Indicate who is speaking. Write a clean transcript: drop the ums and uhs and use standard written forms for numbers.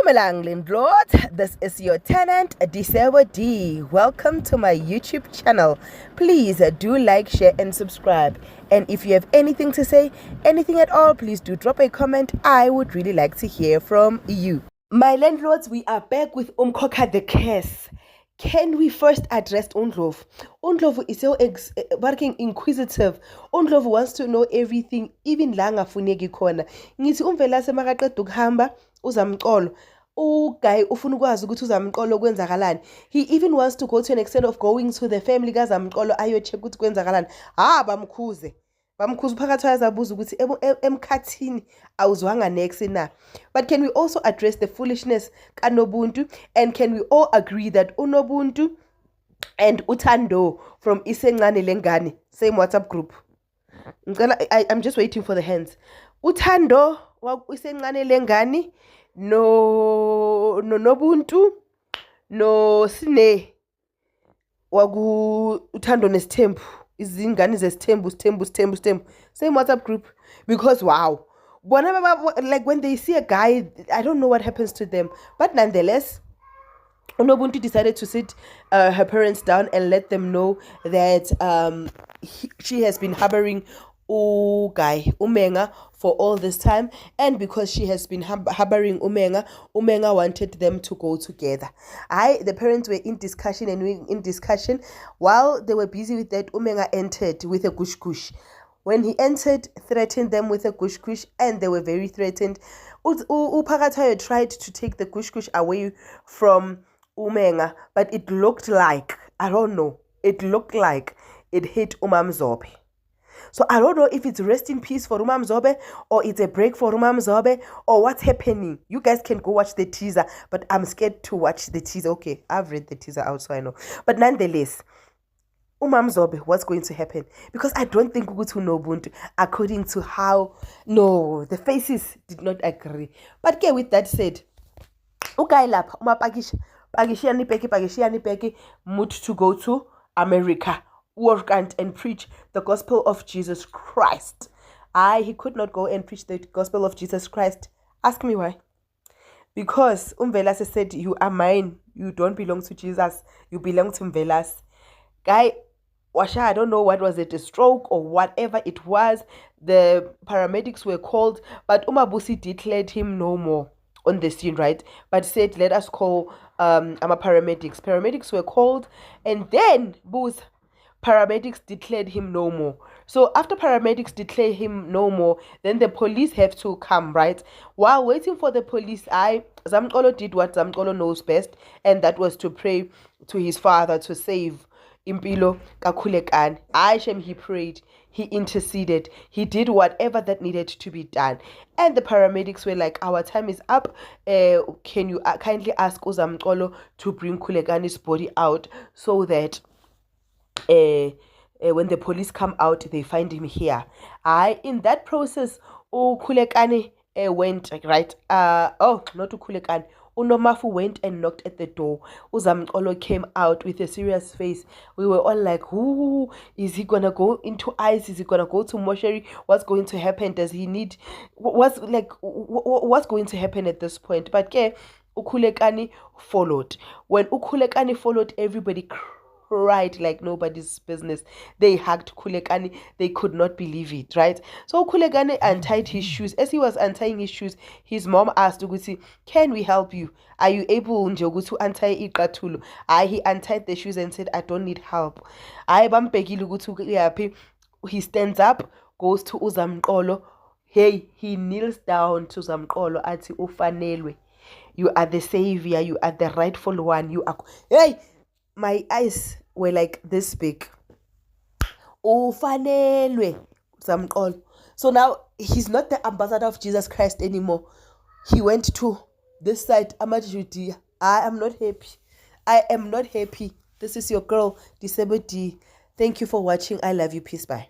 Speaker 1: Dumelang landlord, this is your tenant Disebo D. Welcome to my YouTube channel. Please do like, share and subscribe. And if you have anything to say, anything at all, please do drop a comment. I would really like to hear from you. My landlords, we are back with Umkhokha the case. Can we first address Undlovu? Undlovu is so working inquisitive. Undlovu wants to know everything, even la ngafuneki khona. Ngithi uMvelase makaqeda ukuhamba uzamqolo. Guy ufuna ukwazi ukuthi uzamqolo kwenzakalani. He even wants to go to an extent of going to the family kazamqolo ayo check ukuthi kwenzakalani. Bamkhuze. Bamkhuze phakathi ayazabuza ukuthi emkhathini awuzwanga next na. But can we also address the foolishness kaNobuntu, and can we all agree that uNobuntu and uThando from Isencane Lengane, same WhatsApp group? I'm just waiting for the hands. uThando wa Isencane Lengane no Nobuntu no Sine waku uThando nesithembu izingane zesithembu same WhatsApp group. Because wow, like when they see a guy, I don't know what happens to them, but nonetheless Nobuntu decided to sit her parents down and let them know that she has been harboring Umenga for all this time, and because she has been harboring Umenga wanted them to go together. The parents were in discussion. While they were busy with that, Umenga entered with a gush. When he entered, threatened them with a gush, and they were very threatened. Uphakathayo tried to take the gush away from Umenga, but it looked like, it hit Umamzobe. So I don't know if it's rest in peace for Umamzobe or it's a break for Umamzobe or what's happening. You guys can go watch the teaser, but I'm scared to watch the teaser. Okay, I've read the teaser out, so I know. But nonetheless, Umamzobe, what's going to happen? Because I don't think Ugutu Nobuntu, according to how, no, the faces did not agree. But okay, with that said, Ukailap, Pagishiani Peki, mood to go to America, work and preach the gospel of Jesus Christ. He could not go and preach the gospel of Jesus Christ. Ask me why. Because Umvelase said, you are mine. You don't belong to Jesus. You belong to Umvelase. Guy, Washa, I don't know what was it, a stroke or whatever it was. The paramedics were called, but Umabusi declared him no more on the scene, right? But said, let us call our paramedics. Paramedics were called, and then paramedics declared him no more. So after paramedics declare him no more, then the police have to come, right? While waiting for the police, Zamqolo did what Zamqolo knows best, and that was to pray to his father to save Impilo Kakhulekani. He prayed, he interceded, he did whatever that needed to be done. And the paramedics were like, our time is up. Can you kindly ask Zamqolo to bring Khulekani's body out so that when the police come out, they find him here. In that process, Khulekani went, right? Not Khulekani. Unomafu went and knocked at the door. Zamqolo came out with a serious face. We were all like, who is he gonna go into ICE? Is he gonna go to mortuary? What's going to happen? Does he need what's going to happen at this point? But Khulekani followed. When Khulekani followed, everybody cried like nobody's business. They hugged Khulekani. They could not believe it, right? So Khulekani untied his shoes. As he was untying his shoes, his mom asked Uguti, can we help you? Are you able to untie iqatulu? He untied the shoes and said, I don't need help. He stands up, goes to Uzamqolo. He kneels down to Zamqolo ati ufanelwe. You are the savior. You are the rightful one. You are. My eyes were like this big. Ufanelwe Zamqolo. So now he's not the ambassador of Jesus Christ anymore. He went to this side, Amajudi. I am not happy. This is your girl, Disebo D. Thank you for watching. I love you. Peace. Bye.